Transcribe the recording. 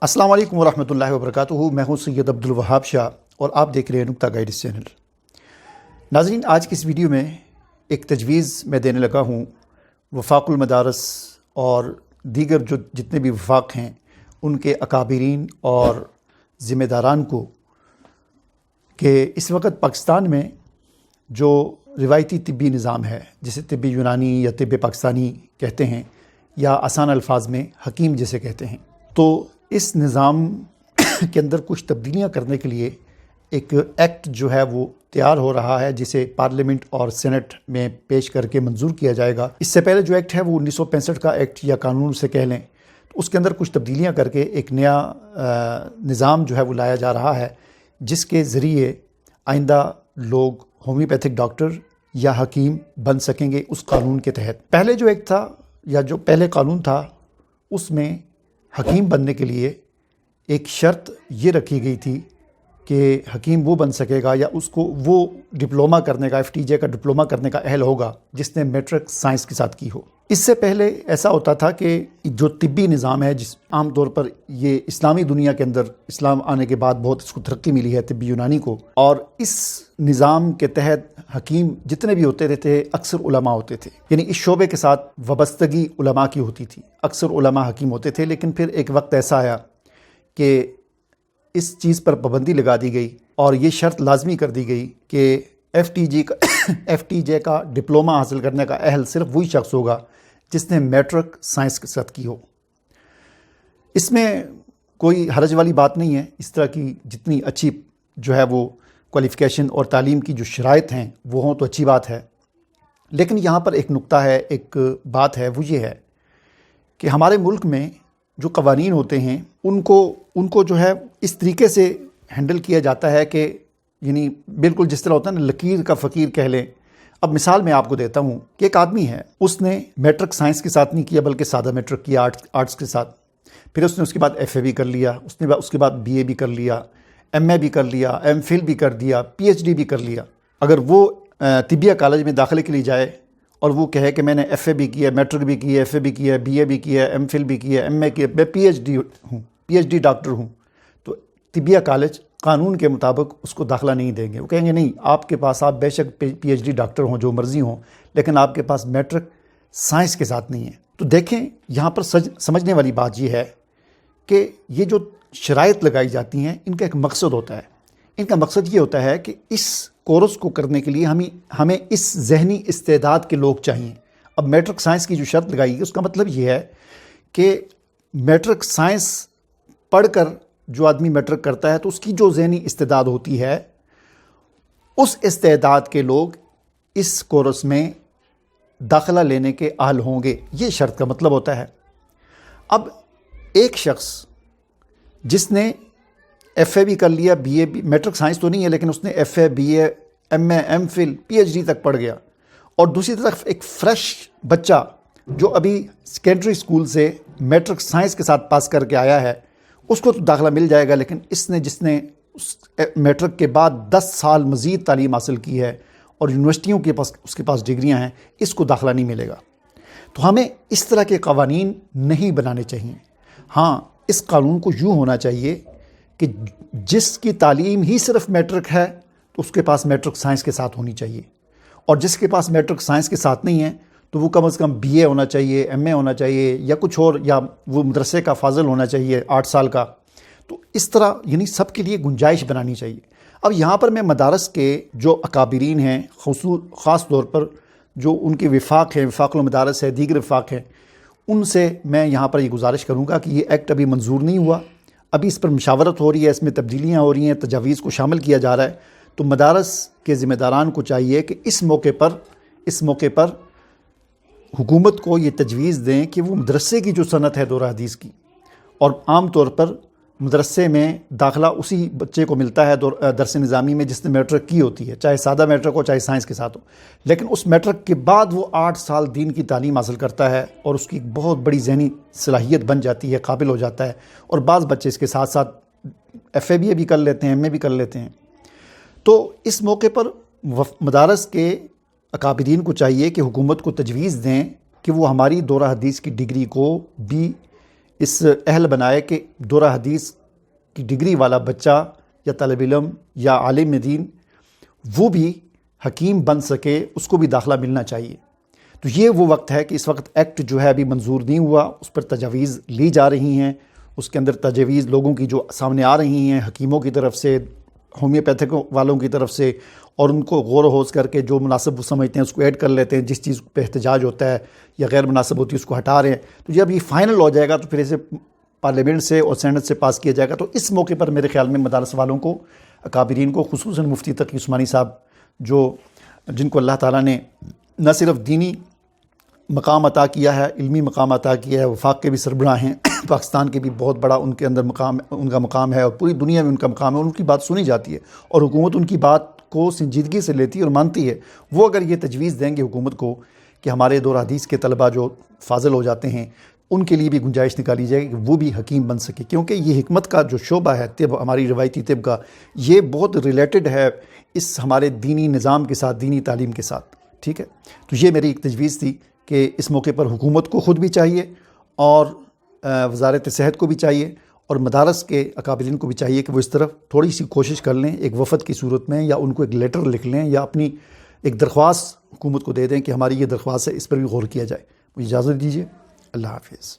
अस्सलाम वालेकुम वरहमतुल्लाहि वबरकातुहू। मैं हूँ सैयद अब्दुल वहाब शाह और आप देख रहे हैं नुक्ता गाइड्स चैनल। नाज़रीन, आज की इस वीडियो में एक तजवीज़ मैं देने लगा हूँ वफाकुल मदारस और दीगर जो जितने भी वफाक हैं उनके अकाबिरीन और ज़िम्मेदारान को कि इस वक्त पाकिस्तान में जो रिवायती तिब्बी निज़ाम है, जिसे तिब्बी यूनानी या तिब्बी पाकिस्तानी कहते हैं या आसान अल्फाज में हकीम जिसे कहते हैं, तो इस निज़ाम के अंदर कुछ तब्दीलियाँ करने के लिए एक एक्ट जो है वो तैयार हो रहा है, जिसे पार्लियामेंट और सेनेट में पेश करके मंजूर किया जाएगा। इससे पहले जो एक्ट है वो 1965 का एक्ट या कानून से कह लें, तो उसके अंदर कुछ तब्दीलियाँ करके एक नया निज़ाम जो है वो लाया जा रहा है, जिसके ज़रिए आइंदा लोग होम्योपैथिक डॉक्टर या हकीम बन सकेंगे उस कानून के तहत। पहले जो एक्ट था या जो पहले कानून था उसमें हकीम बनने के लिए एक शर्त ये रखी गई थी कि हकीम वो बन सकेगा या उसको वो डिप्लोमा करने का, FTJ का डिप्लोमा करने का अहल होगा जिसने मैट्रिक साइंस के साथ की हो। इससे पहले ऐसा होता था कि जो तिब्बी निज़ाम है, जिस आम तौर पर ये इस्लामी दुनिया के अंदर इस्लाम आने के बाद बहुत इसको तरक्की मिली है तिब्बी यूनानी को, और इस निज़ाम के तहत हकीम जितने भी होते थे अक्सर उलमा होते थे, यानी इस शोबे के साथ वबस्तगी उलमा की होती थी। अक्सर उलमा हकीम होते थे, लेकिन फिर एक वक्त ऐसा आया कि इस चीज़ पर पाबंदी लगा दी गई और ये शर्त लाजमी कर दी गई कि FTJ का डिप्लोमा हासिल करने का अहल सिर्फ वही शख्स होगा जिसने मैट्रिक साइंस के साथ की हो। इसमें कोई हरज वाली बात नहीं है। इस तरह की जितनी अच्छी जो है वो क्वालिफ़िकेशन और तालीम की जो शराइत हैं वो हों तो अच्छी बात है, लेकिन यहाँ पर एक नुक्ता है, एक बात है, वो ये है कि हमारे मुल्क में जो कवानीन होते हैं उनको जो है इस तरीके से हैंडल किया जाता है कि यानी बिल्कुल जिस तरह होता है ना, लकीर का फ़कीर कह लें। अब मिसाल मैं आपको देता हूँ कि एक आदमी है, उसने मैट्रिक साइंस के साथ नहीं किया बल्कि सादा मैट्रिक किया आर्ट्स के साथ। फिर उसने उसके बाद FA भी कर लिया, उसके बाद BA भी कर लिया, MA भी कर लिया, MPhil भी कर दिया, PhD भी कर लिया। अगर वो तिबिया कॉलेज में दाखिले के लिए जाए और वो कहे कि मैंने FA भी किया, मैट्रिक भी किया, FA भी किया, BA भी किया, MPhil भी किया, MA किया, मैं PhD डॉक्टर हूँ, तो तिबिया कॉलेज कानून के मुताबिक उसको दाखिला नहीं देंगे। वो कहेंगे नहीं, आपके पास आप बेशक PhD डॉक्टर हों, जो मर्ज़ी हों, लेकिन आपके पास मैट्रिक साइंस के साथ नहीं है। तो देखें, यहाँ पर समझने वाली बात ये है कि ये जो शराइत लगाई जाती हैं इनका एक मकसद होता है। इनका मकसद ये होता है कि इस कोर्स को करने के लिए हमें इस जहनी इस्तेदाद के लोग चाहिए। अब मैट्रिक साइंस की जो शर्त लगाई है उसका मतलब ये है कि मैट्रिक साइंस पढ़कर जो आदमी मैट्रिक करता है तो उसकी जो जहनी इस्तेदाद होती है, उस इस्तेदाद के लोग इस कोर्स में दाखिला लेने के अहल होंगे, ये शर्त का मतलब होता है। अब एक शख्स जिसने FA भी कर लिया, BA भी, मैट्रिक साइंस तो नहीं है लेकिन उसने FA, BA, MA, MPhil, PhD तक पढ़ गया, और दूसरी तरफ एक फ्रेश बच्चा जो अभी सेकेंडरी स्कूल से मैट्रिक साइंस के साथ पास करके आया है, उसको तो दाखिला मिल जाएगा, लेकिन जिसने उस मैट्रिक के बाद 10 साल मज़ीद तालीम हासिल की है और यूनिवर्सिटियों के पास उसके पास डिग्रियां हैं, इसको दाखिला नहीं मिलेगा। तो हमें इस तरह के कवानीन नहीं बनाने चाहिए। हाँ, इस कानून को यूँ होना चाहिए कि जिसकी तालीम ही सिर्फ मैट्रिक है तो उसके पास मैट्रिक साइंस के साथ होनी चाहिए, और जिसके पास मैट्रिक साइंस के साथ नहीं है तो वो कम से कम BA होना चाहिए, MA होना चाहिए या कुछ और, या वो मदरसे का फाजिल होना चाहिए 8 साल का। तो इस तरह यानी सब के लिए गुंजाइश बनानी चाहिए। अब यहाँ पर मैं मदारस के जो अकाबिरीन हैं, ख़ास तौर पर जो उनके वफाक हैं, वफाकुल मदारस है, दीगर वफाक हैं, उनसे मैं यहाँ पर ये गुजारिश करूँगा कि ये एक्ट अभी मंजूर नहीं हुआ, अभी इस पर मशावरत हो रही है, इसमें तब्दीलियाँ हो रही हैं, तजावीज़ को शामिल किया जा रहा है। तो मदारस के ज़िम्मेदारान को चाहिए कि इस मौके पर हुकूमत को ये तजवीज़ दें कि वो मदरसे की जो सनत है दौरा हदीस की, और आम तौर पर मदरसे में दाखिला उसी बच्चे को मिलता है दरस निज़ामी में जिसने मैट्रिक की होती है, चाहे सादा मैट्रिक हो चाहे साइंस के साथ हो, लेकिन उस मैट्रिक के बाद वो 8 साल दीन की तालीम हासिल करता है और उसकी बहुत बड़ी जहनी सलाहियत बन जाती है, काबिल हो जाता है, और बाज़ बच्चे इसके साथ साथ FA BA भी कर लेते हैं, MA भी कर लेते हैं। तो इस मौके पर मदारस के अकाबिरीन को चाहिए कि हुकूमत को तजवीज़ दें कि वो हमारी दौरा हदीस की डिग्री को भी اس اہل بنائے کہ دورہ حدیث کی ڈگری والا بچہ یا طالب علم یا عالم دین وہ بھی حکیم بن سکے، اس کو بھی داخلہ ملنا چاہیے۔ تو یہ وہ وقت ہے کہ اس وقت ایکٹ جو ہے ابھی منظور نہیں ہوا، اس پر تجاویز لی جا رہی ہیں، اس کے اندر تجاویز لوگوں کی جو سامنے آ رہی ہیں، حکیموں کی طرف سے، ہومیوپیتھک والوں کی طرف سے، اور ان کو غور و خوض کر کے جو مناسب وہ سمجھتے ہیں اس کو ایڈ کر لیتے ہیں، جس چیز پہ احتجاج ہوتا ہے یا غیر مناسب ہوتی ہے اس کو ہٹا رہے ہیں۔ تو جب یہ فائنل ہو جائے گا تو پھر اسے پارلیمنٹ سے اور سینٹ سے پاس کیا جائے گا۔ تو اس موقع پر میرے خیال میں مدارس والوں کو، اکابرین کو، خصوصاً مفتی تقی عثمانی صاحب جن کو اللہ تعالیٰ نے نہ صرف دینی مقام عطا کیا ہے، علمی مقام عطا کیا ہے، وفاق کے بھی سربراہ ہیں، پاکستان کے بھی بہت بڑا ان کے اندر مقام، ان کا مقام ہے، اور پوری دنیا میں ان کا مقام ہے، اور ان کی بات سنی جاتی ہے اور حکومت ان کی بات کو سنجیدگی سے لیتی ہے اور مانتی ہے۔ وہ اگر یہ تجویز دیں گے حکومت کو کہ ہمارے دور حدیث کے طلبہ جو فاضل ہو جاتے ہیں ان کے لیے بھی گنجائش نکالی جائے کہ وہ بھی حکیم بن سکے، کیونکہ یہ حکمت کا جو شعبہ ہے طب، ہماری روایتی طب کا، یہ بہت ریلیٹڈ ہے اس ہمارے دینی نظام کے ساتھ، دینی تعلیم کے ساتھ، ٹھیک ہے۔ تو یہ میری ایک تجویز تھی کہ اس موقع پر حکومت کو خود بھی چاہیے اور وزارت صحت کو بھی چاہیے اور مدارس کے اکابرین کو بھی چاہیے کہ وہ اس طرف تھوڑی سی کوشش کر لیں، ایک وفد کی صورت میں، یا ان کو ایک لیٹر لکھ لیں یا اپنی ایک درخواست حکومت کو دے دیں کہ ہماری یہ درخواست ہے، اس پر بھی غور کیا جائے۔ مجھے اجازت دیجیے، اللہ حافظ۔